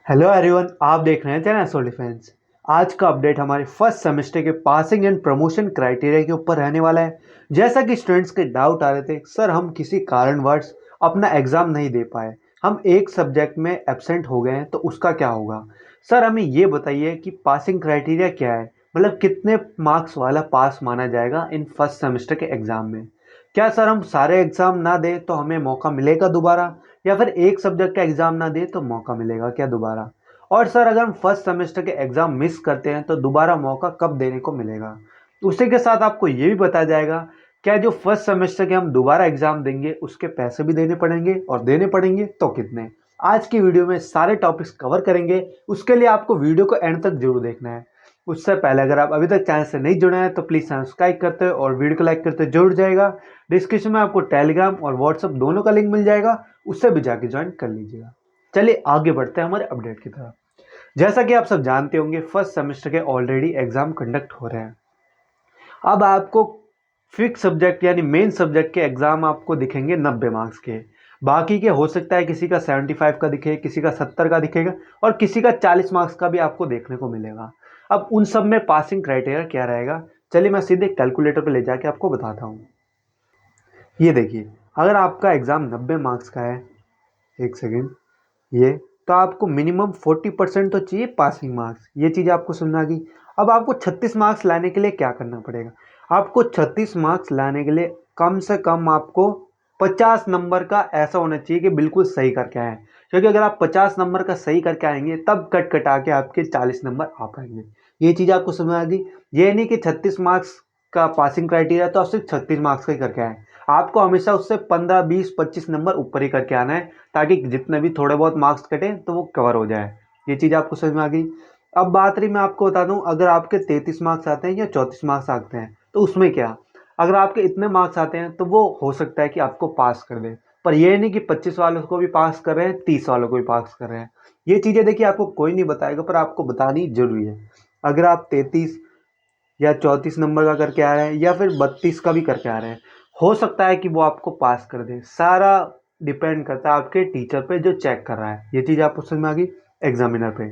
Hello everyone, आप देख रहे हैं चैनल सो डिफेंस। आज का अपडेट हमारे फर्स्ट सेमेस्टर के पासिंग एंड प्रमोशन क्राइटेरिया के ऊपर रहने वाला है। जैसा कि स्टूडेंट्स के डाउट आ रहे थे, सर हम किसी कारणवश अपना एग्ज़ाम नहीं दे पाए, हम एक सब्जेक्ट में एब्सेंट हो गए हैं, तो उसका क्या होगा। सर हमें ये बताइए कि पासिंग क्राइटेरिया क्या है, मतलब कितने मार्क्स वाला पास माना जाएगा इन फर्स्ट सेमेस्टर के एग्ज़ाम में। क्या सर हम सारे एग्ज़ाम ना दें तो हमें मौका मिलेगा दोबारा, या फिर एक सब्जेक्ट का एग्ज़ाम ना दें तो मौका मिलेगा क्या दोबारा। और सर अगर हम फर्स्ट सेमेस्टर के एग्ज़ाम मिस करते हैं तो दोबारा मौका कब देने को मिलेगा। उसी के साथ आपको ये भी बताया जाएगा क्या जो फर्स्ट सेमेस्टर के हम दोबारा एग्ज़ाम देंगे उसके पैसे भी देने पड़ेंगे, और देने पड़ेंगे तो कितने। आज की वीडियो में सारे टॉपिक्स कवर करेंगे। उसके लिए आपको वीडियो को एंड तक जरूर देखना है। उससे पहले अगर आप अभी तक चैनल से नहीं जुड़े हैं तो प्लीज़ सब्सक्राइब करते हो और वीडियो को लाइक करते जरूर जाएगा। डिस्क्रिप्शन में आपको टेलीग्राम और व्हाट्सअप दोनों का लिंक मिल जाएगा, उससे भी जाके ज्वाइन कर लीजिएगा। चलिए आगे बढ़ते हैं हमारे अपडेट की तरफ। जैसा कि आप सब जानते होंगे, फर्स्ट सेमेस्टर के ऑलरेडी एग्जाम कंडक्ट हो रहे हैं। अब आपको फिक्स सब्जेक्ट यानी मेन सब्जेक्ट के एग्जाम आपको दिखेंगे 90 मार्क्स के। बाकी के हो सकता है किसी का 75 का दिखे, किसी का 70 का दिखेगा, और किसी का 40 मार्क्स का भी आपको देखने को मिलेगा। अब उन सब में पासिंग क्राइटेरिया क्या रहेगा, चलिए मैं सीधे कैलकुलेटर पर ले जाके आपको बताता हूँ। ये देखिए, अगर आपका एग्ज़ाम 90 मार्क्स का है, एक सेकेंड, ये तो आपको मिनिमम 40% तो चाहिए पासिंग मार्क्स। ये चीज़ आपको समझ आ गई। अब आपको 36 मार्क्स लाने के लिए क्या करना पड़ेगा। आपको 36 मार्क्स लाने के लिए कम से कम आपको 50 नंबर का ऐसा होना चाहिए कि बिल्कुल सही करके आए। क्योंकि अगर आप 50 नंबर का सही करके आएंगे तब कट कटा के आपके 40 नंबर आ पाएंगे। ये चीज़ आपको समझ आ गई। ये नहीं कि 36 मार्क्स का पासिंग क्राइटेरिया तो आप सिर्फ 36 मार्क्स का ही करके आए। आपको हमेशा उससे 15, 20, 25 नंबर ऊपर ही करके आना है, ताकि जितने भी थोड़े बहुत मार्क्स कटे तो वो कवर हो जाए। ये चीज़ आपको समझ में आ गई। अब बात रही, मैं आपको बता दूं, अगर आपके 33 मार्क्स आते हैं या 34 मार्क्स आते हैं तो उसमें क्या, अगर आपके इतने मार्क्स आते हैं तो वो हो सकता है कि आपको पास कर दे। पर ये नहीं कि 25 वालों को भी पास कर रहे हैं, 30 वालों को भी पास कर रहे हैं। ये चीज़ें देखिए आपको कोई नहीं बताएगा, पर आपको बतानी जरूरी है। अगर आप 33 या 34 नंबर का करके आ रहे हैं या फिर 32 का भी करके आ रहे हैं, हो सकता है कि वो आपको पास कर दे। सारा डिपेंड करता है आपके टीचर पे जो चेक कर रहा है। ये चीज़ आपको समझ में आ गई, एग्जामिनर पे।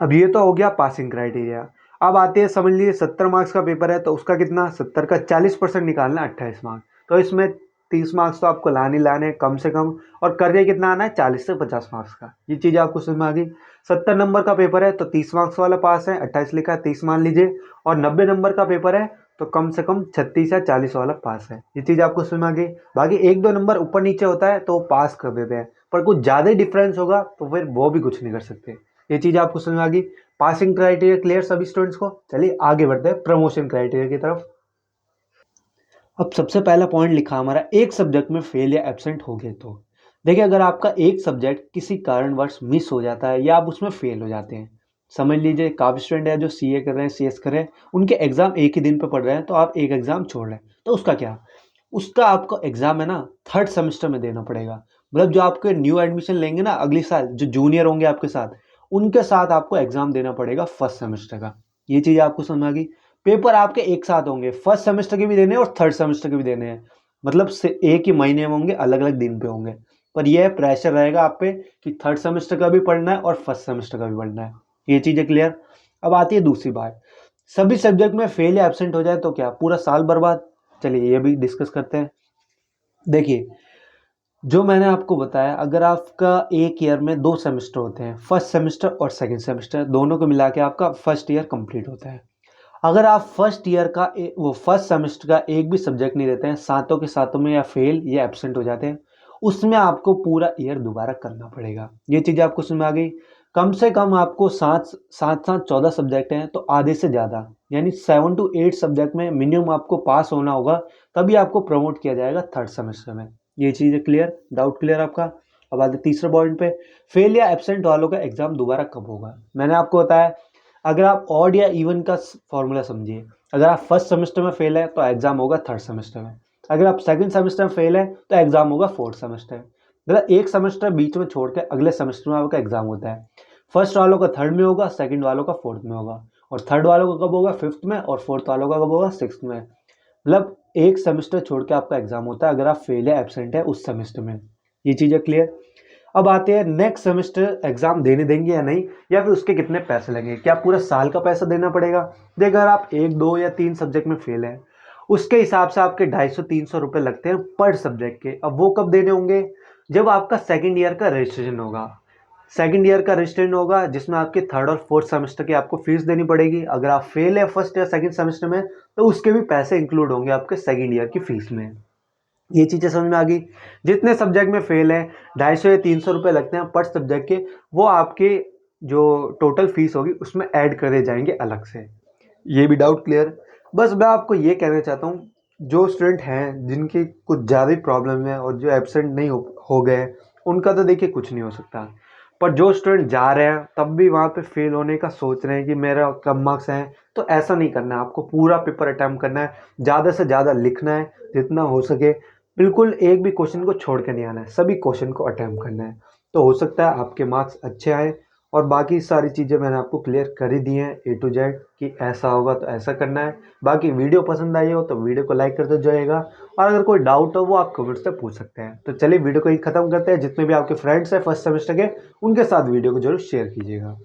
अब ये तो हो गया पासिंग क्राइटेरिया। अब आते हैं, समझ लीजिए 70 मार्क्स का पेपर है तो उसका कितना, 70 का 40% निकालना 28 मार्क्स। तो इसमें 30 मार्क्स तो आपको लाने लाने कम से कम, और करने कितना आना है, 40 से 50 मार्क्स का। ये चीज़ आपको समझ में आ गई। 70 नंबर का पेपर है तो 30 मार्क्स वाला पास है, 28 लिखा है 30 मान लीजिए। और 90 नंबर का पेपर है तो कम से कम 36 या 40 वाला पास है। ये चीज़ आपको समझ में आ गई। बाकी एक दो नंबर ऊपर नीचे होता है तो वो पास कर देते हैं, पर कुछ ज़्यादा ही डिफरेंस होगा तो फिर वो भी कुछ नहीं कर सकते। ये चीज़ आपको समझ में आ गई। पासिंग क्राइटेरिया क्लियर सभी स्टूडेंट्स को। चलिए आगे बढ़ते हैं प्रमोशन क्राइटेरिया की तरफ। अब सबसे पहला पॉइंट लिखा हमारा, एक सब्जेक्ट में फेल या एब्सेंट हो गए तो। देखिए, अगर आपका एक सब्जेक्ट किसी कारणवश मिस हो जाता है या आप उसमें फेल हो जाते हैं, समझ लीजिए काफ़ी स्टूडेंट है जो सीए कर रहे हैं, सीएस कर रहे हैं, उनके एग्जाम एक ही दिन पे पढ़ रहे हैं, तो आप एक एग्जाम छोड़ रहे हैं, तो उसका क्या, उसका आपको एग्जाम है ना थर्ड सेमेस्टर में देना पड़ेगा। मतलब जो आपके न्यू एडमिशन लेंगे ना अगले साल, जो जूनियर होंगे आपके साथ, उनके साथ आपको एग्जाम देना पड़ेगा फर्स्ट सेमेस्टर का। ये चीज़ आपको समझ आ गई। पेपर आपके एक साथ होंगे, फर्स्ट सेमेस्टर के भी देने हैं और थर्ड सेमेस्टर के भी देने हैं। मतलब से एक ही महीने में होंगे, अलग अलग दिन पे होंगे। पर यह प्रेशर रहेगा आप पे कि थर्ड सेमेस्टर का भी पढ़ना है और फर्स्ट सेमेस्टर का भी पढ़ना है। ये चीज़ें क्लियर। अब आती है दूसरी बात, सभी सब्जेक्ट में फेल या एब्सेंट हो जाए तो क्या, पूरा साल बर्बाद। चलिए ये भी डिस्कस करते हैं। देखिए, जो मैंने आपको बताया, अगर आपका एक ईयर में 2 सेमेस्टर होते हैं, फर्स्ट सेमेस्टर और सेकंड सेमेस्टर, दोनों को मिला के आपका फर्स्ट ईयर कंप्लीट होता है। अगर आप फर्स्ट ईयर का वो फर्स्ट सेमेस्टर का एक भी सब्जेक्ट नहीं देते हैं, सातों के सातों में या फेल या एब्सेंट हो जाते हैं, उसमें आपको पूरा ईयर दोबारा करना पड़ेगा। ये चीज़ आपको समझ में आ गई। कम से कम आपको सात सात सात 14 सब्जेक्ट हैं तो आधे से ज़्यादा, यानी 7 to 8 सब्जेक्ट में मिनिमम आपको पास होना होगा, तभी आपको प्रमोट किया जाएगा थर्ड सेमेस्टर में। ये चीज़ क्लियर, डाउट क्लियर आपका। अब आते तीसरे पॉइंट पे, फेल या एब्सेंट वालों का एग्जाम दोबारा कब होगा। मैंने आपको बताया, अगर आप ऑड या इवन का फॉर्मूला समझिए, अगर आप फर्स्ट सेमेस्टर में फेल है तो एग्जाम होगा थर्ड सेमेस्टर में, अगर आप सेकंड सेमेस्टर में फेल है तो एग्जाम होगा फोर्थ सेमेस्टर में। मतलब एक सेमेस्टर बीच में छोड़ के अगले सेमेस्टर में आपका एग्जाम होता है। फर्स्ट वालों का थर्ड में होगा, सेकंड वालों का फोर्थ में होगा, और थर्ड वालों का कब होगा, फिफ्थ में, और फोर्थ वालों का कब होगा, सिक्स्थ में। मतलब एक सेमेस्टर छोड़ के आपका एग्जाम होता है अगर आप फेल या एब्सेंट है उस सेमेस्टर में। ये चीज़ें क्लियर। अब आते हैं नेक्स्ट सेमेस्टर एग्जाम देने देंगे या नहीं, या फिर उसके कितने पैसे लगेंगे, क्या पूरा साल का पैसा देना पड़ेगा। देख अगर आप 1 2 या 3 सब्जेक्ट में फेल हैं, उसके हिसाब से आपके 250 300 रुपये लगते हैं पर सब्जेक्ट के। अब वो कब देने होंगे, जब आपका सेकेंड ईयर का रजिस्ट्रेशन होगा। सेकेंड ईयर का रजिस्ट्रेशन होगा जिसमें आपके थर्ड और फोर्थ सेमेस्टर की आपको फीस देनी पड़ेगी। अगर आप फेल है फर्स्ट या सेकेंड सेमेस्टर में तो उसके भी पैसे इंक्लूड होंगे आपके सेकेंड ईयर की फीस में। ये चीज़ें समझ में आ गई। जितने सब्जेक्ट में फेल है 250 या 300 रुपये लगते हैं पर सब्जेक्ट के, वो आपके जो टोटल फीस होगी उसमें ऐड करे जाएंगे अलग से। ये भी डाउट क्लियर। बस मैं आपको ये कहना चाहता हूँ, जो स्टूडेंट हैं जिनकी कुछ ज़्यादा ही प्रॉब्लम है और जो एब्सेंट नहीं हो गए, उनका तो देखिए कुछ नहीं हो सकता। पर जो स्टूडेंट जा रहे हैं तब भी वहाँ पे फेल होने का सोच रहे हैं कि मेरा कम मार्क्स हैं, तो ऐसा नहीं करना है। आपको पूरा पेपर अटैम्प्ट करना है, ज़्यादा से ज़्यादा लिखना है जितना हो सके। बिल्कुल एक भी क्वेश्चन को छोड़ के नहीं आना है, सभी क्वेश्चन को अटैम्प्ट करना है। तो हो सकता है आपके मार्क्स अच्छे आए। और बाकी सारी चीज़ें मैंने आपको क्लियर कर ही दी हैं A to Z कि ऐसा होगा तो ऐसा करना है। बाकी वीडियो पसंद आई हो तो वीडियो को लाइक करते जाइएगा, और अगर कोई डाउट हो वो आप कमेंट्स से पूछ सकते हैं। तो चलिए वीडियो को ही ख़त्म करते हैं। जितने भी आपके फ्रेंड्स हैं फर्स्ट सेमेस्टर के, उनके साथ वीडियो को जरूर शेयर कीजिएगा।